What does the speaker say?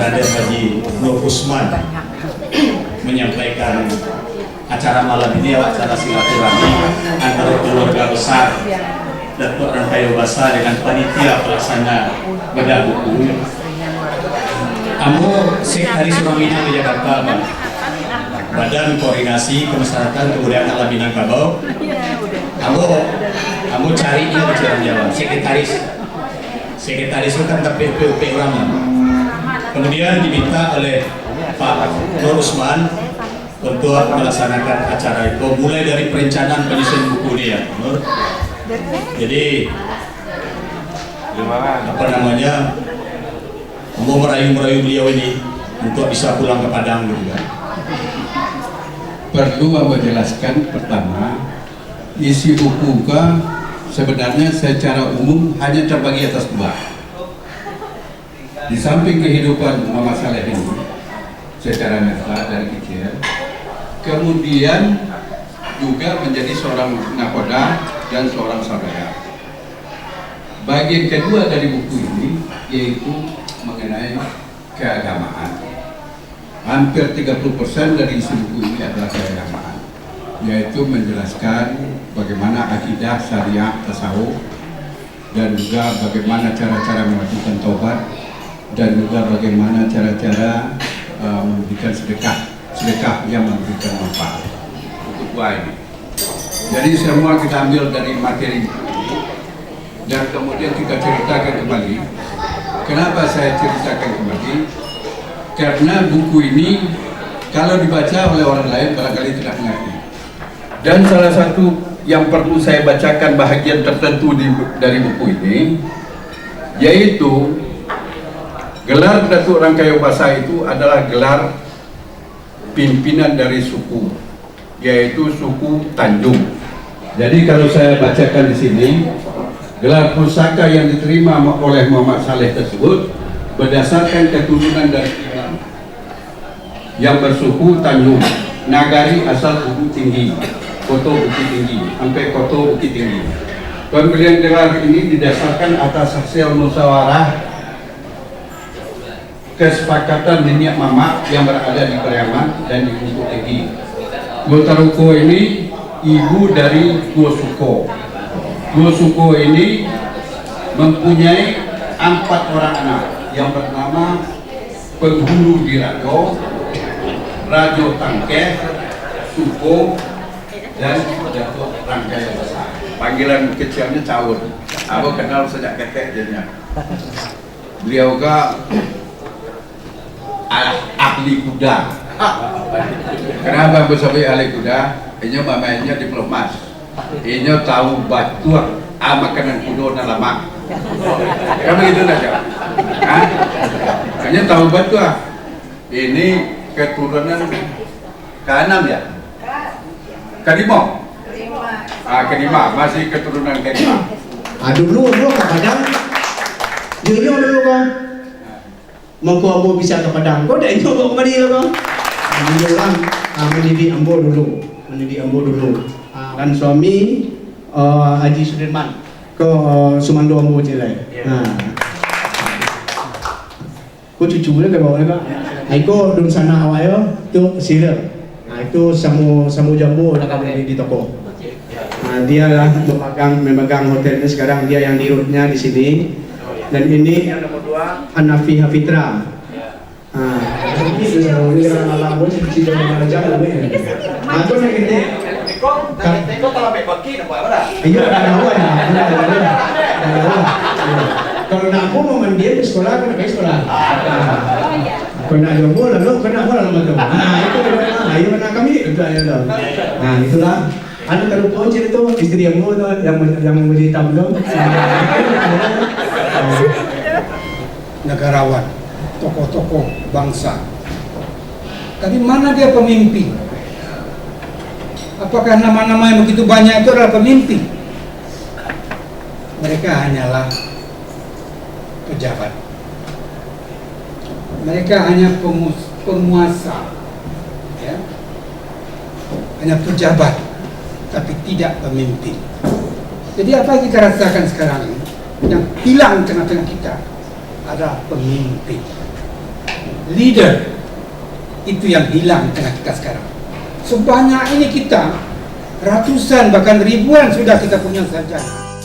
Raden Haji Nur Usman menyampaikan acara malam ini, acara silaturahmi antara keluarga besar Datuk Rangkayo Basa dengan panitia pelaksana bedah buku. Ambo Sekretaris Suramina di Jakarta, Badan Koordinasi Kemasyarakatan Kebudayaan Alam Minangkabau. Ambo cari ini di Jawa. Sekretaris itu kan PUP orang. Kemudian diminta oleh Pak Nur Usman untuk melaksanakan acara itu, mulai dari perencanaan penyusunan buku dia. Jadi apa namanya, mau merayu beliau ini untuk bisa pulang ke Padang gitu kan. Perlu menjelaskan pertama, isi buku sebenarnya secara umum hanya terbagi atas dua. Di samping kehidupan Mama Saleh ini secara nyata dari kecil, kemudian juga menjadi seorang nakoda dan seorang saudara. Bagian kedua dari buku ini yaitu mengenai keagamaan. Hampir 30% dari isi buku ini adalah keagamaan, yaitu menjelaskan bagaimana akidah, syariah, tasawuf, dan juga bagaimana cara-cara melakukan taubat, dan juga bagaimana cara-cara memberikan sedekah yang memberikan manfaat untuk ini. Jadi semua kita ambil dari materi ini dan kemudian kita ceritakan kembali. Kenapa saya ceritakan kembali? Karena buku ini kalau dibaca oleh orang lain barangkali tidak mengerti. Dan salah satu yang perlu saya bacakan bahagian tertentu dari buku ini, yaitu gelar Datuk Rangkayo Basa itu adalah gelar pimpinan dari suku, yaitu suku Tanjung. Jadi kalau saya bacakan di sini, gelar pusaka yang diterima oleh Muhammad Saleh tersebut berdasarkan keturunan dari imam yang bersuku Tanjung, nagari asal Bukit Tinggi, Koto Bukit Tinggi, sampai Koto Bukit Tinggi. Pemberian gelar ini didasarkan atas hasil musyawarah kesepakatan nenek mama yang berada di Periaman dan di Bukit Tinggi. Gotaruko ini ibu dari Guo Suko. Guo Suko ini mempunyai 4 orang anak yang bernama Penghulu Dirajo, Rajo Tangkeh, Suko, dan Datuk Rangkayo Basa. Panggilan kecilnya Caur. Aku kenal sejak kecil dia. Beliau ahli kuda. Kenapa aku sampai ahli kuda? Ini mamanya diplomat. Ini tahu batu makanan kuda dan lama. Kamu itu saja. Hanya tahu batu. Ini keturunan ke-6 ya? Ke-5. Ke-5, masih keturunan ke-5. Dulu ke Padang. Dulu kan. Mengko ambo bisa ke Padang. Kau dah nyoba kemari kau. Dulu orang mendidik ambo dulu. Kan suami Haji Sudirman ke Sumando ambo Cilai. Kau cucu dia ke bawah kan. Aiko dun sana awayo tu sila. Itu samu jambu nak di toko. Dia lah memegang hotelnya sekarang, dia yang dirutnya di sini. Dan ini yang nomor 2 Hanafi Hafitra. Ini orang alam boleh sih dengan aja lah ni. Aku nak kita. Tengok kalau beki nak buat apa? Iya, kalau nak aku mau mandi di sekolah, aku nak pergi sekolah. Kalau nak jumpa lalu, kena apa lalu macam? Itu ayo mana kami itu ayo dah. Itulah. Anu terlupa cerita istri yang menjadi tamu. Negarawan, tokoh-tokoh bangsa. Tapi mana dia pemimpin? Apakah nama-nama yang begitu banyak itu adalah pemimpin? Mereka hanyalah pejabat. Mereka hanya penguasa, ya? Hanya pejabat, tapi tidak pemimpin. Jadi apa yang kita rasakan sekarang ini, yang hilang tengah-tengah kita adalah pemimpin. leader. Itu yang hilang di tengah kita sekarang. Sebanyak ini kita, ratusan bahkan ribuan sudah kita punya sarjana.